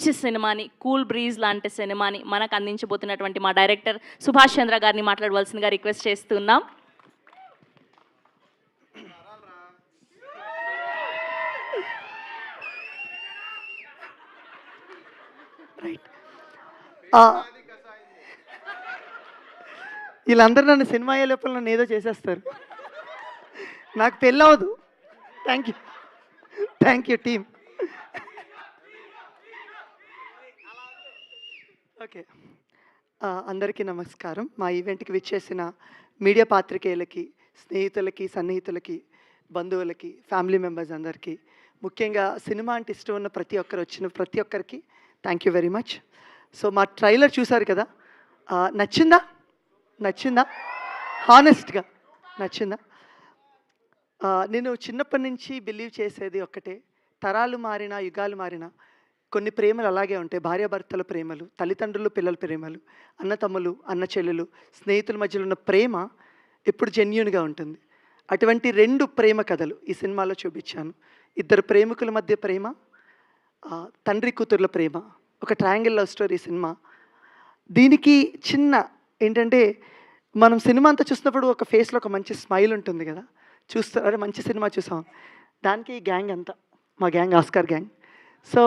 మంచి సినిమాని, cool breeze లాంటి సినిమాని మనకు అందించబోతున్నటువంటి మా డైరెక్టర్ సుభాష్ చంద్ర గారిని మాట్లాడవలసిందిగా రిక్వెస్ట్ చేస్తున్నాం. రైట్. వీళ్ళందరూ నన్ను సినిమా అయ్యే లోపల నన్ను ఏదో చేసేస్తారు. నాకు పెళ్ళి అవ్వదు. Thank you team. ఓకే, అందరికీ నమస్కారం. మా ఈవెంట్కి విచ్చేసిన మీడియా పాత్రికేయులకి, స్నేహితులకి, సన్నిహితులకి, బంధువులకి, ఫ్యామిలీ మెంబర్స్ అందరికీ, ముఖ్యంగా సినిమా అంటే ఇష్టం ఉన్న వచ్చిన ప్రతి ఒక్కరికి thank you very much. So మా ట్రైలర్ చూసారు కదా, నచ్చిందా? హానెస్ట్గా నచ్చిందా? నేను చిన్నప్పటి నుంచి బిలీవ్ చేసేది ఒక్కటే, తరాలు మారినా, యుగాలు మారినా కొన్ని ప్రేమలు అలాగే ఉంటాయి. భార్యాభర్తల ప్రేమలు, తల్లిదండ్రులు పిల్లల ప్రేమలు, అన్నతమ్ములు, అన్న చెల్లెలు, స్నేహితుల మధ్యలో ఉన్న ప్రేమ ఎప్పుడు జెన్యూన్గా ఉంటుంది. అటువంటి 2 ప్రేమ కథలు ఈ సినిమాలో చూపించాను. 2 ప్రేమికుల మధ్య ప్రేమ, తండ్రి కూతుర్ల ప్రేమ, ఒక ట్రయాంగిల్ లవ్ స్టోరీ సినిమా. దీనికి చిన్న ఏంటంటే, మనం సినిమా అంతా చూసినప్పుడు ఒక ఫేస్లో ఒక మంచి స్మైల్ ఉంటుంది కదా, అరే మంచి సినిమా చూసాం. దానికి ఈ గ్యాంగ్ అంతా మా గ్యాంగ్, ఆస్కార్ గ్యాంగ్. సో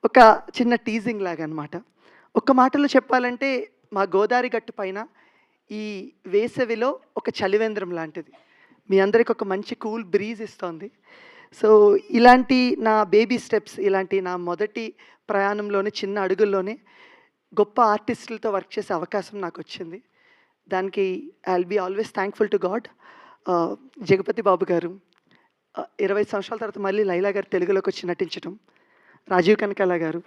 ఒక చిన్న టీజింగ్ లాగా అనమాట. ఒక్క మాటలో చెప్పాలంటే, మా గోదావరి గట్టు పైన ఈ వేసవిలో ఒక చలివేంద్రం లాంటిది. మీ అందరికి ఒక మంచి కూల్ బ్రీజ్ ఇస్తోంది. సో ఇలాంటి నా బేబీ స్టెప్స్, ఇలాంటి నా మొదటి ప్రయాణంలోనే, చిన్న అడుగుల్లోనే గొప్ప ఆర్టిస్టులతో వర్క్ చేసే అవకాశం నాకు వచ్చింది. దానికి I will be always thankful to God. Jagapati Babu garu 20 సంవత్సరాల తర్వాత మళ్ళీ లైలా గారు తెలుగులోకి వచ్చి నటించడం, రాజీవ్ కనకాల గారు,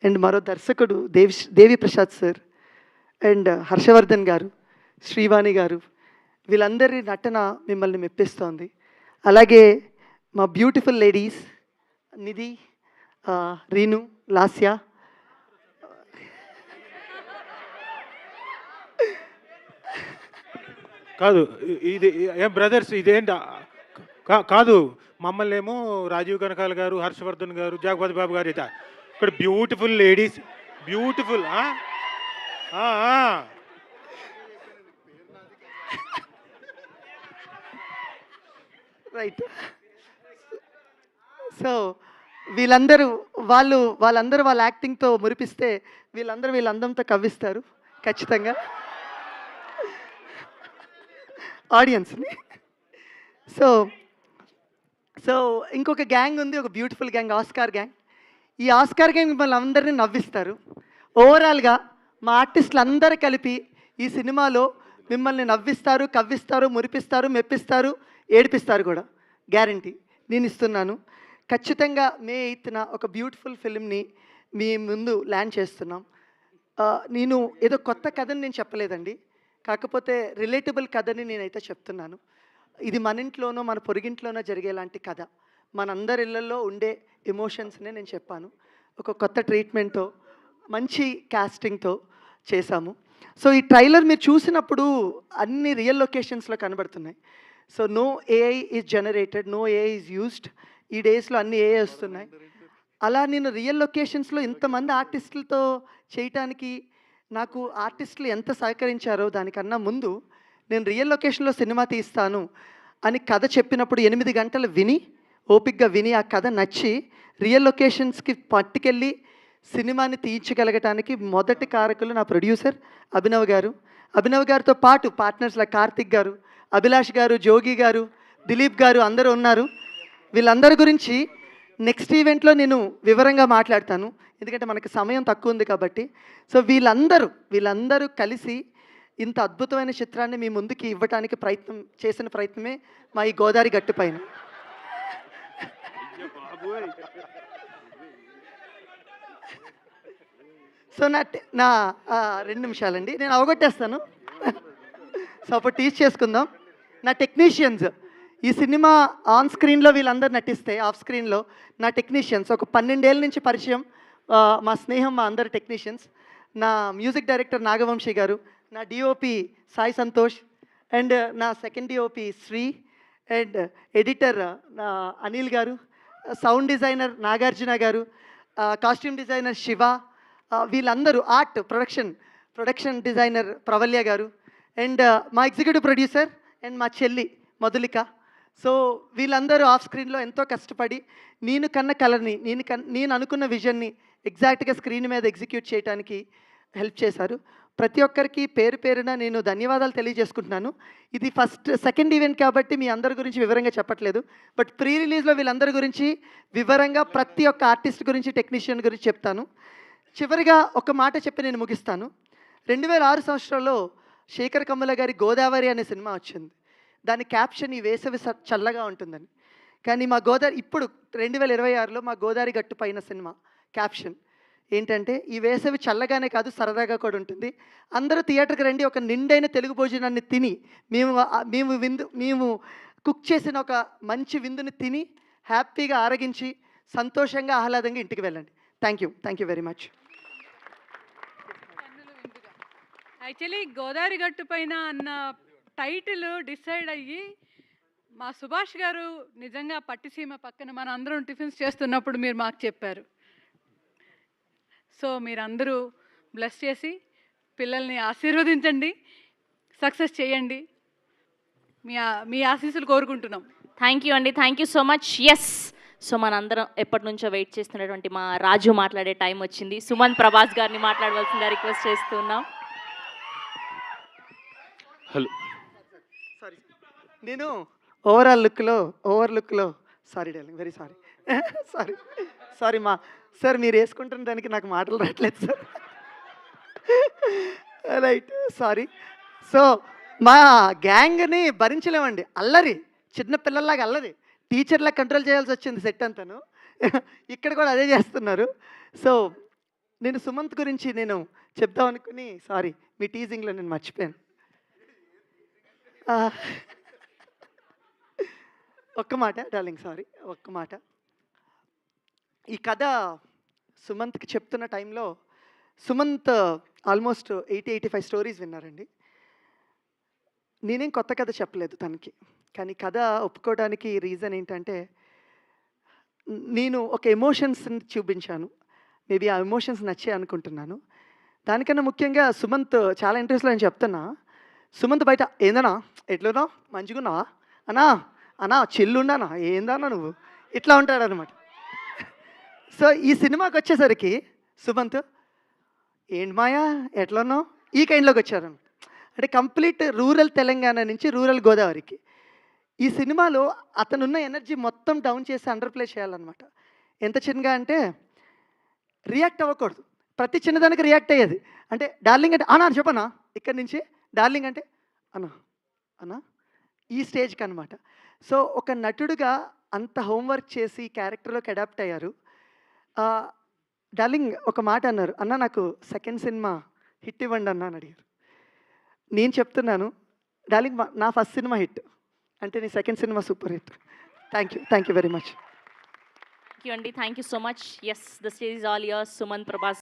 అండ్ మరో దర్శకుడు దేవి ప్రసాద్ సార్, అండ్ హర్షవర్ధన్ గారు, శ్రీవాణి గారు, వీళ్ళందరి నటన మిమ్మల్ని మెప్పిస్తోంది. అలాగే మా బ్యూటిఫుల్ లేడీస్ నిధి, రీను, లాస్య, కాదు ఇది ఏం బ్రదర్స్, ఇదేంటి కాదు, మమ్మల్ని ఏమో రాజీవ్ కనకాల గారు, హర్షవర్ధన్ గారు, జగపతి బాబు గారు, ఇక్కడ beautiful ladies, beautiful right. So వాళ్ళందరూ వాళ్ళ యాక్టింగ్తో మురిపిస్తే, వీళ్ళ అందంతో కవ్విస్తారు ఖచ్చితంగా ఆడియన్స్ని. సో ఇంకొక గ్యాంగ్ ఉంది, ఒక బ్యూటిఫుల్ గ్యాంగ్, ఆస్కార్ గ్యాంగ్. ఈ ఆస్కార్ గ్యాంగ్ మిమ్మల్ని అందరినీ నవ్విస్తారు. ఓవరాల్గా మా ఆర్టిస్టులు అందరూ కలిపి ఈ సినిమాలో మిమ్మల్ని నవ్విస్తారు, కవ్విస్తారు, మురిపిస్తారు, మెప్పిస్తారు, ఏడిపిస్తారు కూడా. గ్యారంటీ నేను ఇస్తున్నాను. ఖచ్చితంగా మే 8న ఒక బ్యూటిఫుల్ ఫిల్మ్ని మీ ముందు ల్యాండ్ చేస్తున్నాం. నేను ఏదో కొత్త కథని నేను చెప్పలేదండి, కాకపోతే రిలేటబుల్ కథని నేనైతే చెప్తున్నాను. ఇది మన ఇంట్లోనో మన పొరుగింట్లోనో జరిగేలాంటి కథ, మనందరి ఇళ్లలో ఉండే ఎమోషన్స్నే నేను చెప్పాను. ఒక కొత్త ట్రీట్మెంట్తో, మంచి కాస్టింగ్తో చేశాము. సో ఈ ట్రైలర్ మీరు చూసినప్పుడు అన్ని రియల్ లొకేషన్స్లో కనబడుతున్నాయి. So no AI is generated, no AI is used. ఈ డేస్లో అన్ని ఏఐ వస్తున్నాయి. అలా నేను రియల్ లొకేషన్స్లో ఇంతమంది ఆర్టిస్టులతో చేయటానికి నాకు ఆర్టిస్టులు ఎంత సహకరించారో దానికన్నా ముందు, నేను రియల్ లొకేషన్లో సినిమా తీస్తాను అని కథ చెప్పినప్పుడు 8 గంటలు ఓపిక్గా విని ఆ కథ నచ్చి రియల్ లొకేషన్స్కి పట్టుకెళ్ళి సినిమాని తీయించగలగటానికి మొదటి కారకులు నా ప్రొడ్యూసర్ అభినవ్ గారు. అభినవ్ గారితో పాటు పార్ట్నర్స్ల కార్తిక్ గారు, అభిలాష్ గారు, జోగి గారు, దిలీప్ గారు అందరూ ఉన్నారు. వీళ్ళందరి గురించి నెక్స్ట్ ఈవెంట్లో నేను వివరంగా మాట్లాడతాను, ఎందుకంటే మనకి సమయం తక్కువ ఉంది కాబట్టి. సో వీళ్ళందరూ కలిసి ఇంత అద్భుతమైన చిత్రాన్ని మీ ముందుకి ఇవ్వటానికి చేసిన ప్రయత్నమే మా ఈ గోదావరి గట్టు పైన. సో నా 2 నిమిషాలండి, నేను అవగొట్టేస్తాను. సో అప్పుడు టీచ్ చేసుకుందాం. నా టెక్నీషియన్స్, ఈ సినిమా ఆన్ స్క్రీన్లో వీళ్ళందరూ నటిస్తే, ఆఫ్ స్క్రీన్లో నా టెక్నీషియన్స్ ఒక 12 ఏళ్ళ నుంచి పరిచయం, మా స్నేహం, మా అందరు టెక్నీషియన్స్. నా మ్యూజిక్ డైరెక్టర్ నాగవంశీ గారు, నా డిఓపి సాయి సంతోష్, అండ్ నా second DOP Sri, and editor Anil గారు, సౌండ్ డిజైనర్ నాగార్జున గారు, కాస్ట్యూమ్ డిజైనర్ శివ, వీళ్ళందరూ ప్రొడక్షన్ డిజైనర్ ప్రవల్య గారు, అండ్ మా ఎగ్జిక్యూటివ్ ప్రొడ్యూసర్ అండ్ మా చెల్లి మధులిక. సో వీళ్ళందరూ ఆఫ్ స్క్రీన్లో ఎంతో కష్టపడి నేను కన్న కలర్ని, నేను అనుకున్న విజన్ని ఎగ్జాక్ట్గా స్క్రీన్ మీద ఎగ్జిక్యూట్ చేయడానికి హెల్ప్ చేశారు. ప్రతి ఒక్కరికి పేరు పేరున నేను ధన్యవాదాలు తెలియజేసుకుంటున్నాను. ఇది సెకండ్ ఈవెంట్ కాబట్టి మీ అందరి గురించి వివరంగా చెప్పట్లేదు, బట్ ప్రీ రిలీజ్లో వీళ్ళందరి గురించి వివరంగా ప్రతి ఒక్క ఆర్టిస్ట్ గురించి, టెక్నీషియన్ గురించి చెప్తాను. చివరిగా ఒక మాట చెప్పి నేను ముగిస్తాను. 2006 సంవత్సరంలో శేఖర్ కమ్ముల గారి గోదావరి అనే సినిమా వచ్చింది. దాని క్యాప్షన్ ఈ వేసవి చల్లగా ఉంటుందని. కానీ మా గోదావరి ఇప్పుడు 2026లో మా గోదావరి గట్టు పైన సినిమా క్యాప్షన్ ఏంటంటే, ఈ వేసవి చల్లగానే కాదు సరదాగా కూడా ఉంటుంది. అందరూ థియేటర్కి రండి, ఒక నిండైన తెలుగు భోజనాన్ని తిని మేము కుక్ చేసిన ఒక మంచి విందుని తిని హ్యాపీగా ఆరగించి సంతోషంగా ఆహ్లాదంగా ఇంటికి వెళ్ళండి. Thank you very much. Actually Godavari గట్టు పైన అన్న టైటిల్ డిసైడ్ అయ్యి మా సుభాష్ గారు నిజంగా పట్టిసీమ పక్కన మన అందరం టిఫిన్స్ చేస్తున్నప్పుడు మీరు మాకు చెప్పారు. సో మీరందరూ బ్లెస్ చేసి పిల్లల్ని ఆశీర్వదించండి, సక్సెస్ చేయండి. మీ ఆశీస్సులు కోరుకుంటున్నాం. థ్యాంక్ యూ అండి, thank you so much. Yes, so మనందరం ఎప్పటి నుంచో వెయిట్ చేస్తున్నటువంటి మా రాజు మాట్లాడే టైం వచ్చింది. సుమన్ ప్రభాస్ గారిని మాట్లాడవలసిందిగా రిక్వెస్ట్ చేస్తున్నాం. హలో, సారీ, నేను ఓవర్ లుక్లో సారీ డార్లింగ్, వెరీ సారీ మా సార్, మీరు వేసుకుంటున్న దానికి నాకు మాటలు రావట్లేదు సార్. Right, sorry. సో మా గ్యాంగ్ని భరించలేమండి, అల్లరి, చిన్న పిల్లల్లాగా అల్లరి, టీచర్లా కంట్రోల్ చేయాల్సి వచ్చింది సెట్ అంతాను. ఇక్కడ కూడా అదే చేస్తున్నారు. సో నేను సుమంత్ గురించి నేను చెప్దాం అనుకుని, సారీ మీ టీజింగ్లో నేను మర్చిపోయాను. ఒక్క మాట డార్లింగ్, సారీ, ఒక్క మాట. ఈ కథ సుమంత్కి చెప్తున్న టైంలో సుమంత్ ఆల్మోస్ట్ 80-85 స్టోరీస్ విన్నారండి. నేనేం కొత్త కథ చెప్పలేదు తనకి, కానీ కథ ఒప్పుకోవడానికి రీజన్ ఏంటంటే, నేను ఒక ఎమోషన్స్ని చూపించాను. మేబీ ఆ ఎమోషన్స్ నచ్చే అనుకుంటున్నాను. దానికన్నా ముఖ్యంగా సుమంత్ చాలా ఇంట్రెస్ట్లో నేను చెప్తున్నా, సుమంత్ బయట ఏందన్నా ఎట్లున్నావు, మంచిగున్నావా అన్నా చెల్లుండానా, ఏందన్నా నువ్వు, ఇట్లా ఉంటాడనమాట. సో ఈ సినిమాకి వచ్చేసరికి సుమంత్ ఏంటి మాయా ఎట్లున్నావు, ఈ కైండ్లోకి వచ్చారనమాట. అంటే కంప్లీట్ రూరల్ తెలంగాణ నుంచి రూరల్ గోదావరికి. ఈ సినిమాలో అతనున్న ఎనర్జీ మొత్తం డౌన్ చేసి అండర్ ప్లే చేయాలన్నమాట. ఎంత చిన్నగా అంటే రియాక్ట్ అవ్వకూడదు, ప్రతి చిన్నదానికి రియాక్ట్ అయ్యేది. అంటే డార్లింగ్ అంటే అన్నా చెప్పనా, ఇక్కడి నుంచి డార్లింగ్ అంటే అన్నా ఈ స్టేజ్కి అనమాట. సో ఒక నటుడుగా అంత హోంవర్క్ చేసి క్యారెక్టర్లోకి అడాప్ట్ అయ్యారు. డార్లింగ్ ఒక మాట అన్నారు, అన్న నాకు సెకండ్ సినిమా హిట్ ఇవ్వండి అన్న అని అడిగారు. నేను చెప్తున్నాను డార్లింగ్, నా ఫస్ట్ సినిమా హిట్ అంటే నీ సెకండ్ సినిమా super hit. Thank you very much. Thank you అండి, thank you so much. Yes, the stage is all yours. Suman Prabhas